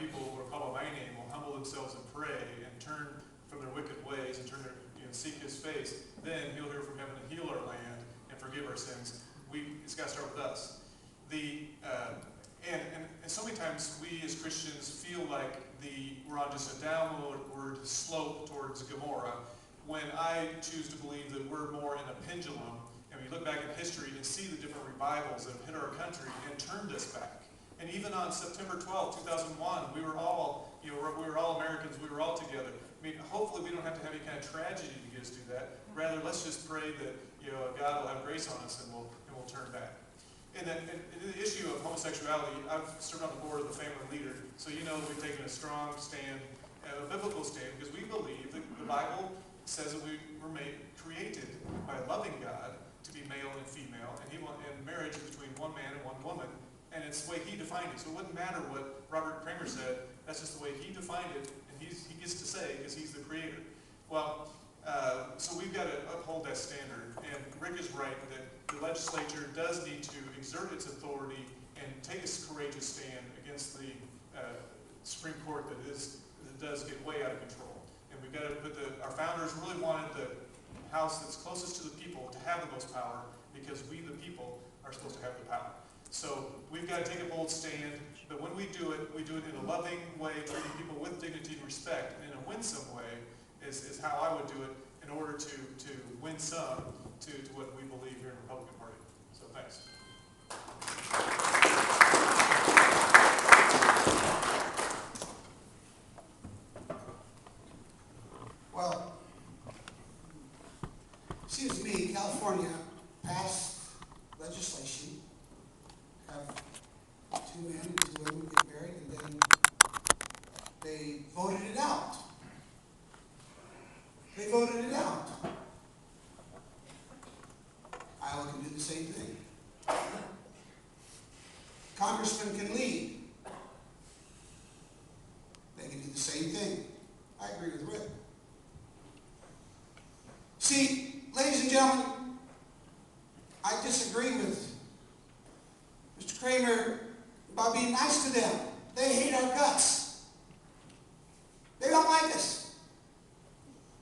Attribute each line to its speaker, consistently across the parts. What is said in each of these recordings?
Speaker 1: people who are called by my name will humble themselves and pray and turn from their wicked ways and turn their, seek his face, then he'll hear from heaven and heal our land and forgive our sins. It's got to start with us. And so many times we as Christians feel like we're on just a downward slope towards Gomorrah, when I choose to believe that we're more in a pendulum, and we look back in history and see the different revivals that have hit our country and turned us back. And even on September 12, 2001, we were all Americans, we were all together. I mean, hopefully we don't have to have any kind of tragedy to get us to that. Rather, let's just pray that God will have grace on us and we'll turn back. And the issue of homosexuality, I've served on the board of the family leader, so we've taken a strong stand, a biblical stand, because we believe that the Bible says that we were created by a loving God to be male and female, and marriage is between one man and one woman, and it's the way he defined it. So it wouldn't matter what Robert Kramer said, that's just the way he defined it, and he gets to say, because he's the creator. Well, so we've got to uphold that standard, and Rick is right that the legislature does need to exert its authority and take a courageous stand against the Supreme Court that does get way out of control. And we've got to our founders really wanted the house that's closest to the people to have the most power, because we, the people, are supposed to have the power. So we've got to take a bold stand, but when we do it in a loving way, treating people with dignity and respect, and in a winsome way is how I would do it in order to win some to what we believe here in the Republican Party. So thanks.
Speaker 2: Well, it seems to me California passed legislation, have 2 men and 2 women get married, and then they voted it out. They voted it out. Iowa can do the same thing. Congressmen can lead. They can do the same thing. I agree with Rick. See, ladies and gentlemen, I disagree with Mr. Kramer about being nice to them. They hate our guts. They don't like us.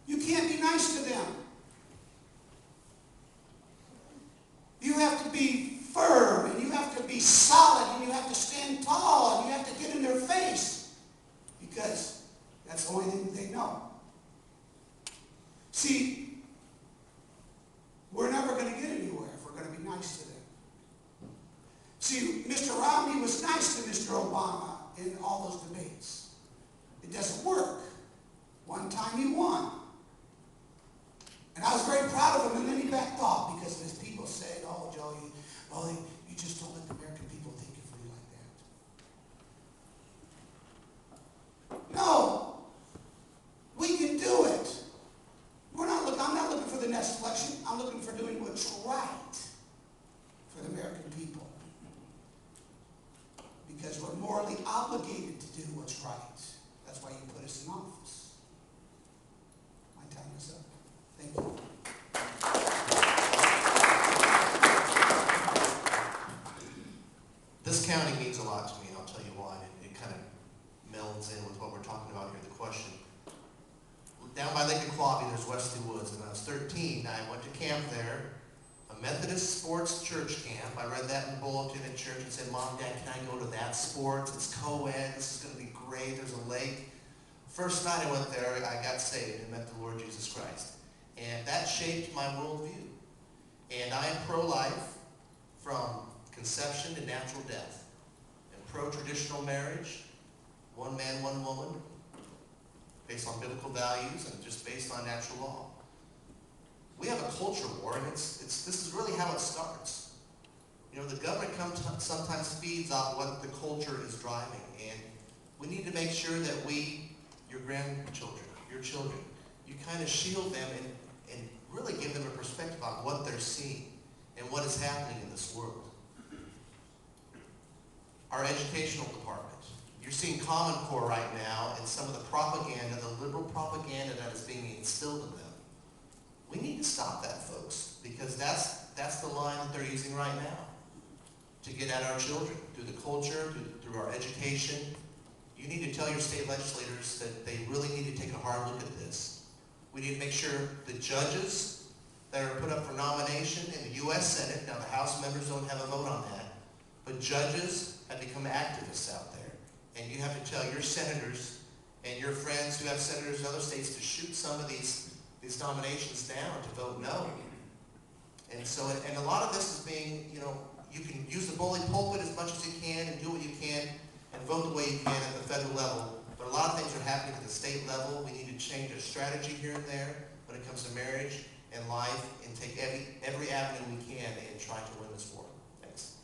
Speaker 2: You can't be nice to them. You have to be firm, and you have to be solid, and you have to stand tall, and you have to get in their face, because that's the only thing they know. See, we're never going to get anywhere if we're going to be nice to them. See, Mr. Romney was nice to Mr. Obama in all those debates. It doesn't work. One time he won. And I was very proud of him, and then he backed off because his people said, "Oh, Joe, you just don't let the American people think of you like that." No, we can do it. I'm not looking for the next election. I'm looking for doing what's right for the American people, because we're morally obligated to do what's right. That's why you put us in office. My time is up. Thank you.
Speaker 3: This county means a lot to me, and I'll tell you why. It kind of melds in with what we're talking about here, the question. Down by Lake Aquabi, there's Wesley Woods, and when I was 13, I went to camp there, a Methodist sports church camp. I read that in the bulletin at church and said, "Mom, Dad, can I go to that sports? It's co-ed, this is going to be great, there's a lake." First night I went there, I got saved and met the Lord Jesus Christ. And that shaped my worldview. And I am pro-life from conception to natural death. And pro-traditional marriage, one man, one woman, based on biblical values and just based on natural law. We have a culture war, and this is really how it starts. The government sometimes feeds off what the culture is driving, and we need to make sure that your grandchildren, your children, you kind of shield them and really give them a perspective on what they're seeing and what is happening in this world. Our educational department. You're seeing Common Core right now and some of the propaganda, the liberal propaganda that is being instilled in them. We need to stop that, folks, because that's the line that they're using right now to get at our children through the culture, through our education. You need to tell your state legislators that they really need to take a hard look at this. We need to make sure the judges that are put up for nomination in the U.S. Senate, now the House members don't have a vote on that, but judges have become activists out there. And you have to tell your senators and your friends who have senators in other states to shoot some of these nominations down, to vote no. And so, and a lot of this is being, you know, you can use the bully pulpit as much as you can and do what you can and vote the way you can at the federal level. But a lot of things are happening at the state level. We need to change our strategy here and there when it comes to marriage and life, and take every avenue we can in trying to win this war. Thanks.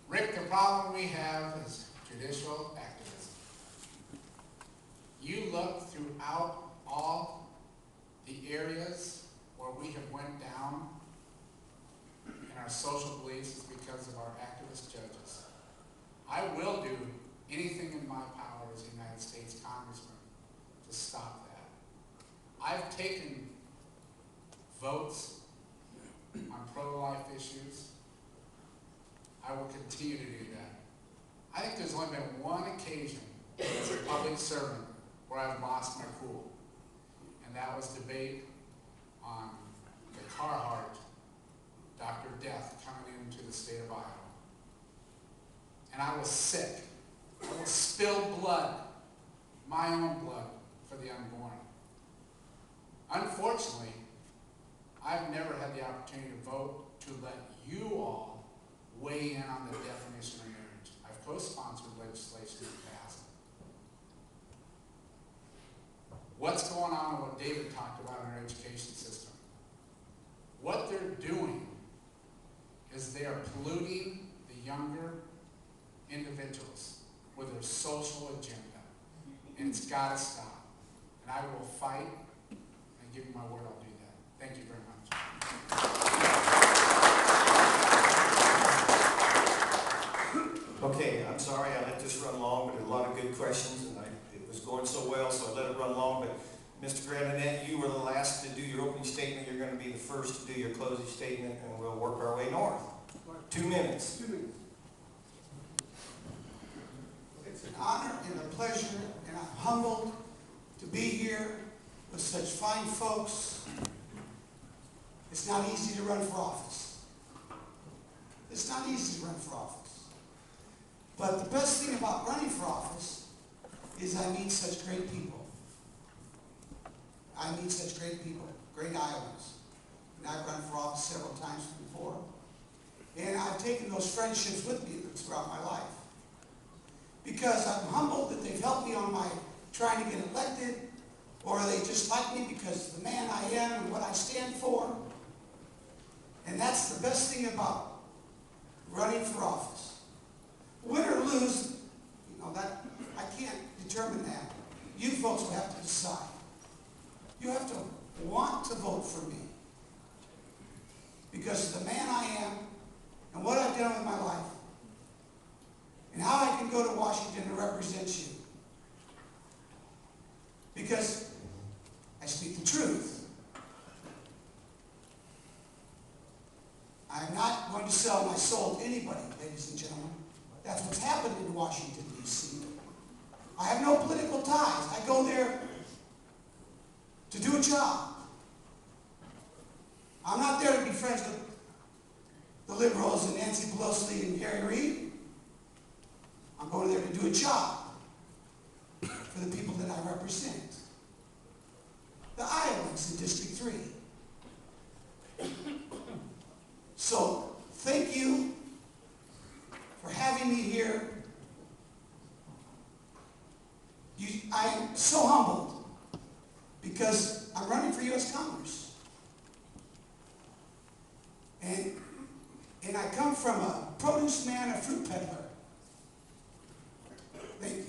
Speaker 4: Rick, the problem we have is judicial activism. You look throughout all the areas where we have went down in our social beliefs is because of our activist judges. I will do anything in my power as a United States Congressman to stop that. I've taken votes on pro-life issues. I will continue to do that. I think there's only been one occasion as a public servant where I've lost my cool, and that was debate on the Carhart Dr. Death coming into the state of Iowa. And I was sick. I will spill blood, my own blood, for the unborn. Unfortunately, I've never had the opportunity to vote to let you all weigh in on the definition of marriage. I've co-sponsored legislation in the past. What's going on and what David talked about in our education system? What they're doing is they are polluting the younger individuals with their social agenda. And it's got to stop. And I will fight, and give you my word I'll do that. Thank you very much.
Speaker 5: Okay, I'm sorry I let this run long, but a lot of good questions, and it was going so well, so I let it run long. But Mr. Grandinet, you were the last to do your opening statement. You're going to be the first to do your closing statement, and we'll work our way north. 2 minutes.
Speaker 2: 2 minutes. It's an honor and a pleasure, and I'm humbled to be here with such fine folks. It's not easy to run for office. It's not easy to run for office. But the best thing about running for office is I meet such great people. I meet such great people, great Iowans. And I've run for office several times before. And I've taken those friendships with me throughout my life. Because I'm humbled that they've helped me on my trying to get elected, or they just like me because of the man I am and what I stand for. And that's the best thing about running for office. Win or lose, you know, that I can't determine that. You folks will have to decide. You have to want to vote for me. Because of the man I am and what I've done with my life, and how I can go to Washington to represent you. Because I speak the truth. I'm not going to sell my soul to anybody, ladies and gentlemen. That's what's happened in Washington, D.C. I have no political ties. I go there to do a job. I'm not there to be friends with the liberals and Nancy Pelosi and Harry Reid. I'm going there to do a job for the people that I represent. The Iowans in District 3. So, thank you for having me here. I'm so humbled because I'm running for U.S. Congress. And I come from a produce man, a fruit peddler. Thank you.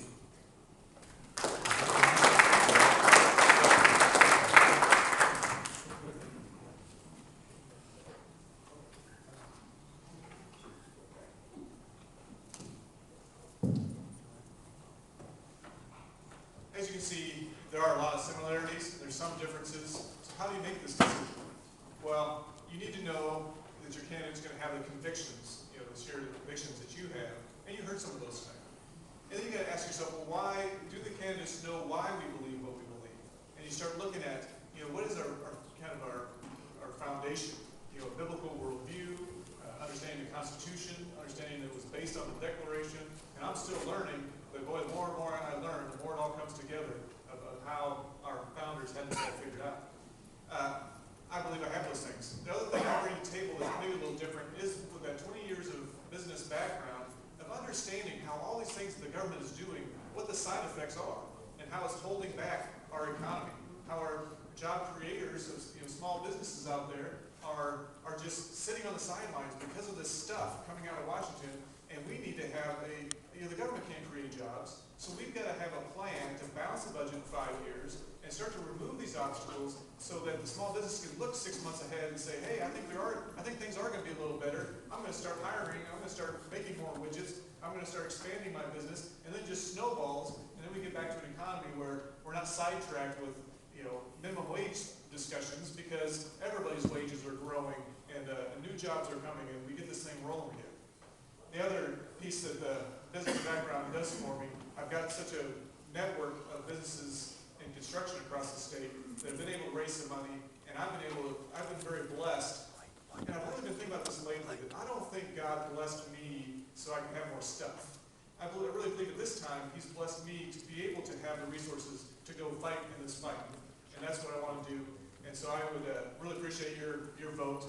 Speaker 1: As you can see, there are a lot of similarities. There's some differences. So how do you make this decision? Well, you need to know that your candidate's going to have the convictions, the shared convictions that you have, and you heard some of those things. And then you got to ask yourself, well, why do the candidates know why we believe what we believe? And you start looking at, what is our foundation? A biblical worldview, understanding the Constitution, understanding that it was based on the Declaration. And I'm still learning, but boy, the more and more I learn, the more it all comes together of how our founders had this all figured out. I believe I have those things. The other thing I bring to the table is maybe a little different is with that 20 years of business background of understanding how all these things that the government is doing, what the side effects are, and how it's holding back our economy, how our job creators of small businesses out there are just sitting on the sidelines because of this stuff coming out of Washington, and we need to have the government can't create jobs, so we've got to have a plan to balance the budget in 5 years and start to remove these obstacles so that the small business can look 6 months ahead and say, hey, I think things are going to be a little better. I'm going to start hiring. I'm going to start making more widgets. I'm going to start expanding my business, and then just snowballs, and then we get back to an economy where we're not sidetracked with minimum wage discussions because everybody's wages are growing and new jobs are coming, and we get this thing rolling again. The other piece that the business background does for me, I've got such a network of businesses in construction across the state that have been able to raise some money, and I've been very blessed. And I've really been thinking about this lately, that I don't think God blessed me so I can have more stuff. I really believe at this time He's blessed me to be able to have the resources to go fight in this fight. And that's what I want to do. And so I would really appreciate your vote.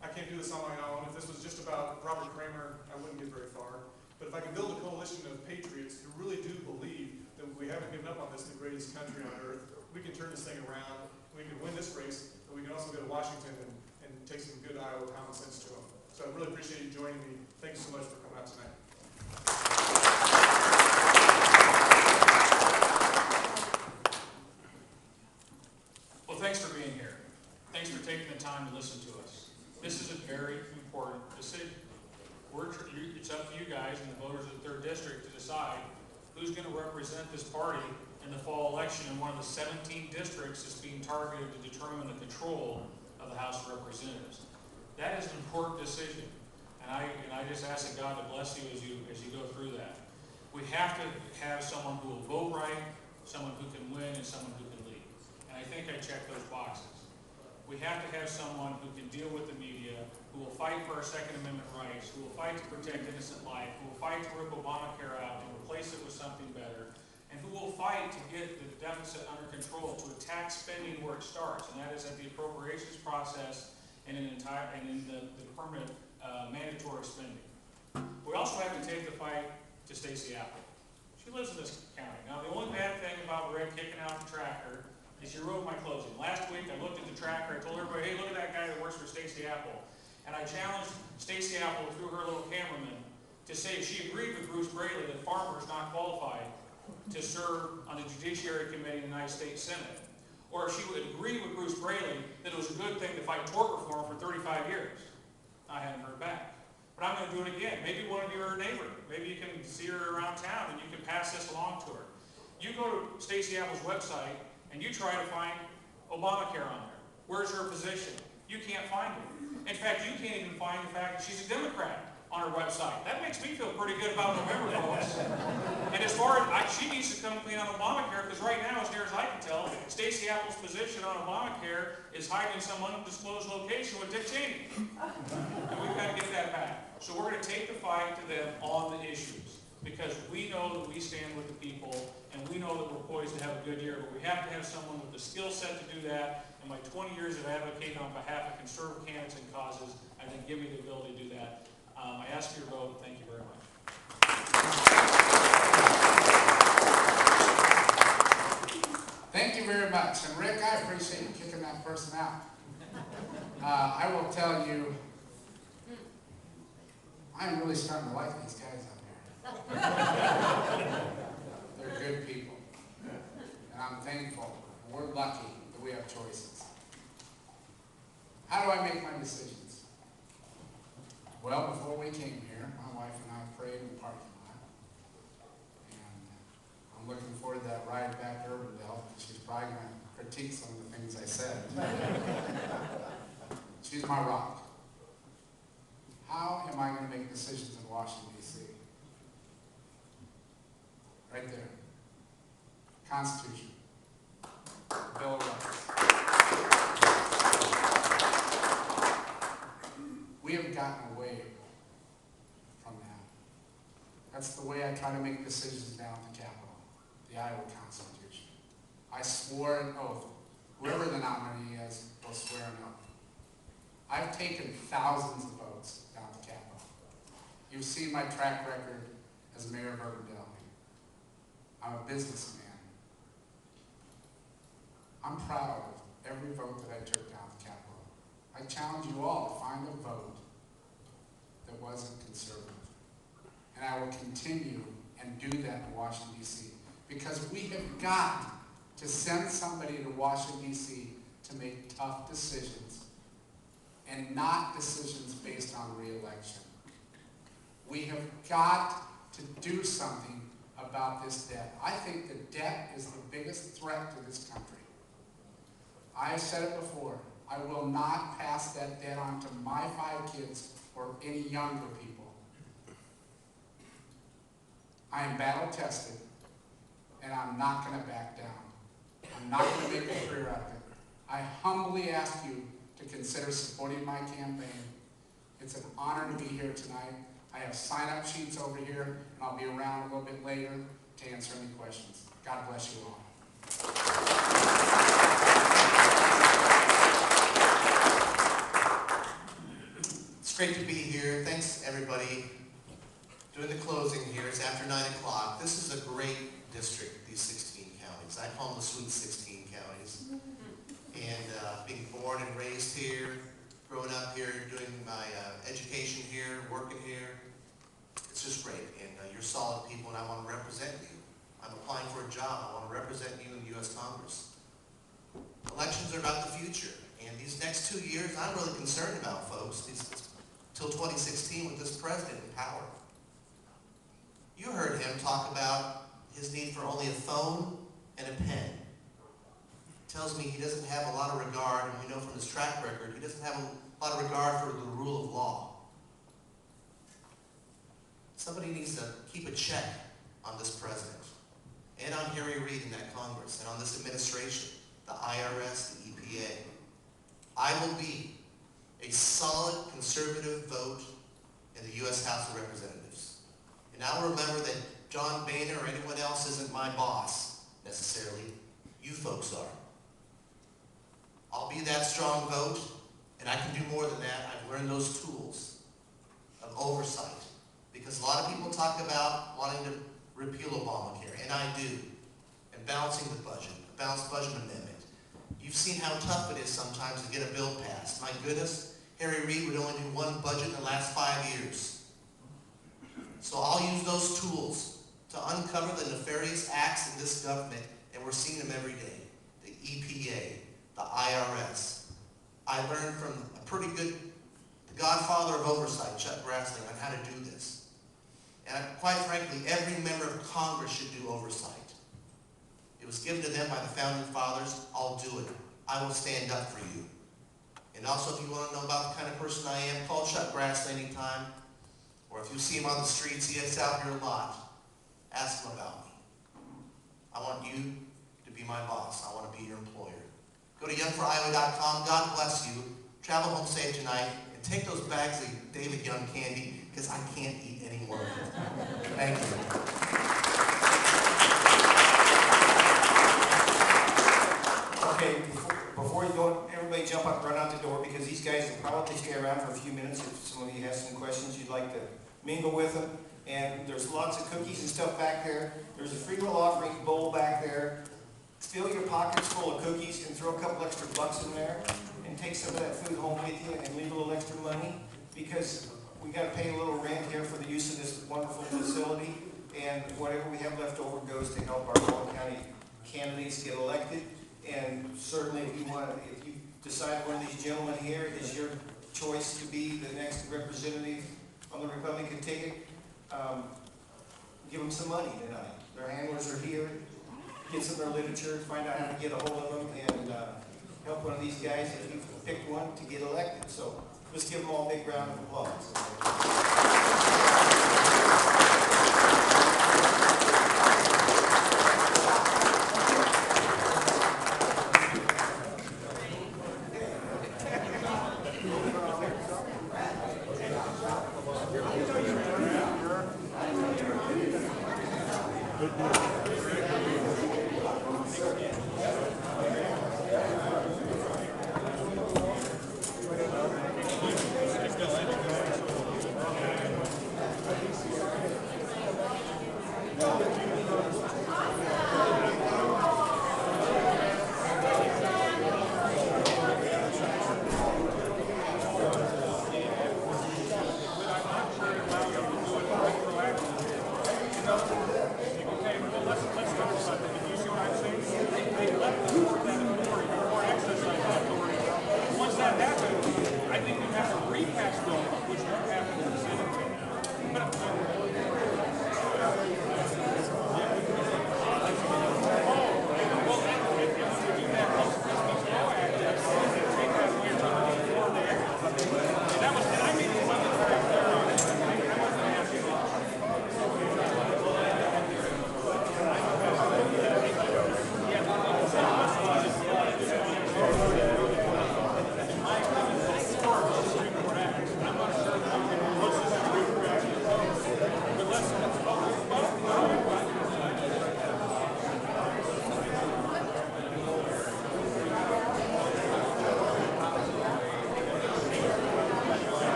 Speaker 1: I can't do this on my own. If this was just about Robert Kramer, I wouldn't get very far. But if I can build a coalition of patriots who really do believe that we haven't given up on this, the greatest country on earth, we can turn this thing around. We can win this race, but we can also go to Washington and take some good Iowa common sense to them. So I really appreciate you joining me. Thanks so much for coming out tonight.
Speaker 6: Well, thanks for being here. Thanks for taking the time to listen to us. This is a very important decision. It's up to you guys and the voters of the 3rd District to decide who's going to represent this party in the fall election in one of the 17 districts that's being targeted to determine the control of the House of Representatives. That is an important decision, and I just ask that God to bless you as you go through that. We have to have someone who will vote right, someone who can win, and someone who can lead. And I think I check those boxes. We have to have someone who can deal with the media, who will fight for our Second Amendment rights, who will fight to protect innocent life, who will fight to rip Obamacare out and replace it with something better, and who will fight to get the deficit under control, to attack spending where it starts, and that is at the appropriations process and in the permanent mandatory spending. We also have to take the fight to Staci Appel. She lives in this county. Now, the only bad thing about Red kicking out the tracker is she wrote my closing. Last week, I looked at the tracker. I told everybody, hey, look at that guy that works for Staci Appel. And I challenged Staci Appel through her little cameraman to say if she agreed with Bruce Braley that farmers not qualified to serve on the Judiciary Committee in the United States Senate, or if she would agree with Bruce Braley that it was a good thing to fight tort reform for 35 years. I haven't heard back. But I'm going to do it again. Maybe one of you are a neighbor. Maybe you can see her around town and you can pass this along to her. You go to Staci Appel's website and you try to find Obamacare on there. Where's her position? You can't find it. In fact, you can't even find the fact that she's a Democrat on her website. That makes me feel pretty good about November, folks. And as far as, she needs to come clean on Obamacare, because right now, as near as I can tell, Staci Appel's position on Obamacare is hiding in some undisclosed location with Dick Cheney. And we've got to get that back. So we're going to take the fight to them on the issues, because we know that we stand with the people, and we know that we're poised to have a good year, but we have to have someone with the skill set to do that. And my 20 years of advocating on behalf of conservative candidates and causes, I think, give me the ability to do that. I ask for your vote. Thank you very much.
Speaker 4: Thank you very much. And Rick, I appreciate you kicking that person out. I will tell you, I'm really starting to like these guys up here. They're good people. And I'm thankful. We're lucky that we have choices. How do I make my decisions? Well, before we came here, my wife and I prayed in the parking lot. And I'm looking forward to that ride back to Urbandale. She's probably going to critique some of the things I said. She's my rock. how am I going to make decisions in Washington, D.C.? Right there. Constitution. Bill of Rights. We have gotten away from that. That's the way I try to make decisions down at the Capitol, the Iowa Constitution. I swore an oath. Whoever the nominee is will swear an oath. I've taken thousands of votes down at the Capitol. You've seen my track record as mayor of Urban Delhi. I'm a businessman. I'm proud of every vote that I took down at the Capitol. I challenge you all to find a vote that wasn't conservative. And I will continue and do that in Washington, D.C. because we have got to send somebody to Washington, D.C. to make tough decisions and not decisions based on re-election. We have got to do something about this debt. I think the debt is the biggest threat to this country. I have said it before. I will not pass that debt on to my 5 kids or any younger people. I am battle tested, and I'm not going to back down. I'm not going to make a career out of it. I humbly ask you to consider supporting my campaign. It's an honor to be here tonight. I have sign-up sheets over here, and I'll be around a little bit later to answer any questions. God bless you all.
Speaker 3: It's great to be here. Thanks, everybody. Doing the closing here. It's after 9 o'clock. This is a great district, these 16 counties. I call them the Sweet 16 counties. And being born and raised here, growing up here, doing my education here, working here, it's just great. And you're solid people, and I want to represent you. I'm applying for a job. I want to represent you in the U.S. Congress. Elections are about the future. And these next 2 years, I'm really concerned about, folks. Till 2016 with this president in power. You heard him talk about his need for only a phone and a pen. Tells me he doesn't have a lot of regard, and we know from his track record, he doesn't have a lot of regard for the rule of law. Somebody needs to keep a check on this president, and on Harry Reid in that Congress, and on this administration, the IRS, the EPA. I will be a solid conservative vote in the U.S. House of Representatives. And I'll remember that John Boehner or anyone else isn't my boss, necessarily. You folks are. I'll be that strong vote, and I can do more than that. I've learned those tools of oversight. Because a lot of people talk about wanting to repeal Obamacare, and I do. And balancing the budget, a balanced budget amendment. You've seen how tough it is sometimes to get a bill passed. My goodness, Harry Reid would only do one budget in the last 5 years. So I'll use those tools to uncover the nefarious acts in this government, and we're seeing them every day. The EPA, the IRS. I learned from a pretty good, the godfather of oversight, Chuck Grassley, on how to do this. And quite frankly, every member of Congress should do oversight. It was given to them by the Founding Fathers. I'll do it. I will stand up for you. And also, if you want to know about the kind of person I am, call Chuck Grassley anytime. Or if you see him on the streets, he is out here a lot. Ask him about me. I want you to be my boss. I want to be your employer. Go to youngforiowa.com. God bless you. Travel home safe tonight. And take those bags of David Young candy, because I can't eat any more of it. Thank you.
Speaker 5: Okay, before you go, everybody jump up and run out the door, because these guys will probably stay around for a few minutes if some of you have some questions you'd like to mingle with them. And there's lots of cookies and stuff back there. There's a free will offering bowl back there. Fill your pockets full of cookies and throw a couple extra bucks in there, and take some of that food home with you and leave a little extra money, because we got to pay a little rent here for the use of this wonderful facility, and whatever we have left over goes to help our Owen County candidates get elected. And certainly, if you decide one of these gentlemen here is your choice to be the next representative on the Republican ticket, give them some money tonight. Their handlers are here. Get some of their literature, find out how to get a hold of them, and help one of these guys, if you've picked one, to get elected. So Let's give them all a big round of applause.
Speaker 7: Good deal.